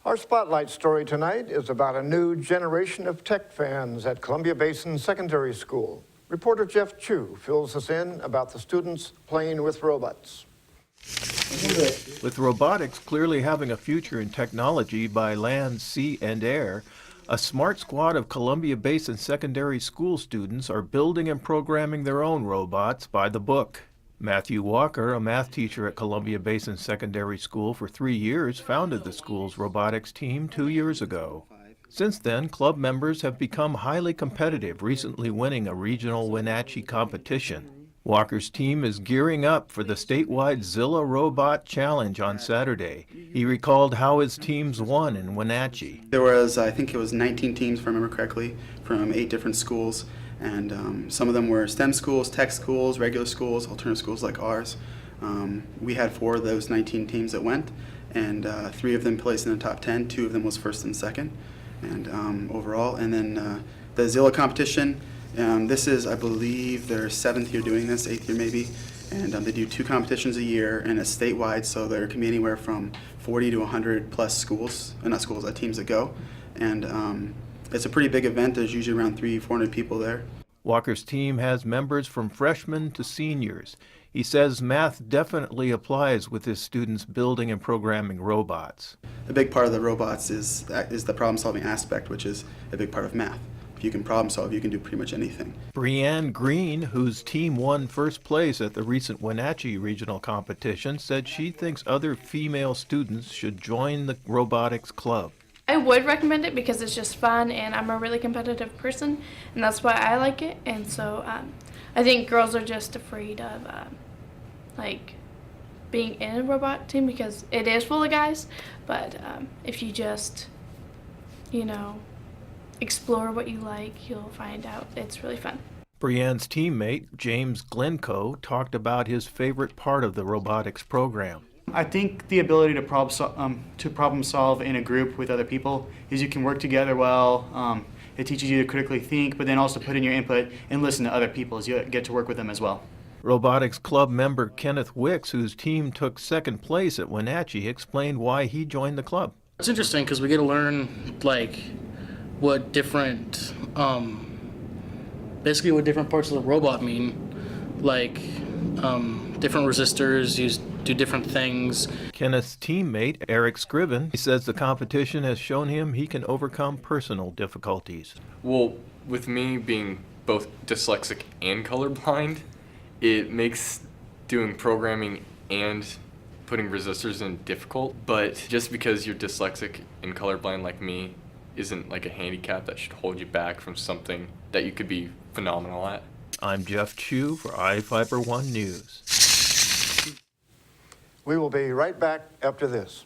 Our spotlight story tonight is about a new generation of tech fans at Columbia Basin Secondary School. Reporter Jeff Chu fills us in about the students playing with robots. With robotics clearly having a future in technology by land, sea, and air, a smart squad of Columbia Basin Secondary School students are building and programming their own robots by the book. Matthew Walker, a math teacher at Columbia Basin Secondary School for 3 years, founded the school's robotics team 2 years ago. Since then, club members have become highly competitive, recently winning a regional Wenatchee competition. Walker's team is gearing up for the statewide Zilla Robot Challenge on Saturday. He recalled how his teams won in Wenatchee. There was, I think it was 19 teams, if I remember correctly, from 8 different schools. And some of them were STEM schools, tech schools, regular schools, alternative schools like ours. We had 4 of those 19 teams that went, and 3 of them placed in the top 10. 2 of them was first and second, and overall. And then the Zilla competition, this is, I believe, their 7th year doing this, 8th year maybe. And they do 2 competitions a year, and it's statewide, so there can be anywhere from 40 to 100 plus schools, not schools, teams that go. And it's a pretty big event. There's usually around 300-400 people there. Walker's team has members from freshmen to seniors. He says math definitely applies with his students building and programming robots. A big part of the robots is the problem-solving aspect, which is a big part of math. If you can problem solve, you can do pretty much anything. Brianne Green, whose team won first place at the recent Wenatchee regional competition, said she thinks other female students should join the robotics club. I would recommend it because it's just fun, and I'm a really competitive person, and that's why I like it. And so I think girls are just afraid of like being in a robot team because it is full of guys. But if you just, explore what you like, you'll find out it's really fun. Brianne's teammate, James Glencoe, talked about his favorite part of the robotics program. I think the ability to problem solve in a group with other people is you can work together well. It teaches you to critically think, but then also put in your input and listen to other people as you get to work with them as well. Robotics club member Kenneth Wicks, whose team took second place at Wenatchee, explained why he joined the club. It's interesting because we get to learn what different, basically what different parts of the robot mean, different resistors do different things. Kenneth's teammate, Eric Scriven, he says the competition has shown him he can overcome personal difficulties. Well, with me being both dyslexic and colorblind, it makes doing programming and putting resistors in difficult, but just because you're dyslexic and colorblind like me isn't like a handicap that should hold you back from something that you could be phenomenal at. I'm Jeff Chu for iFIBER 1 News. We will be right back after this.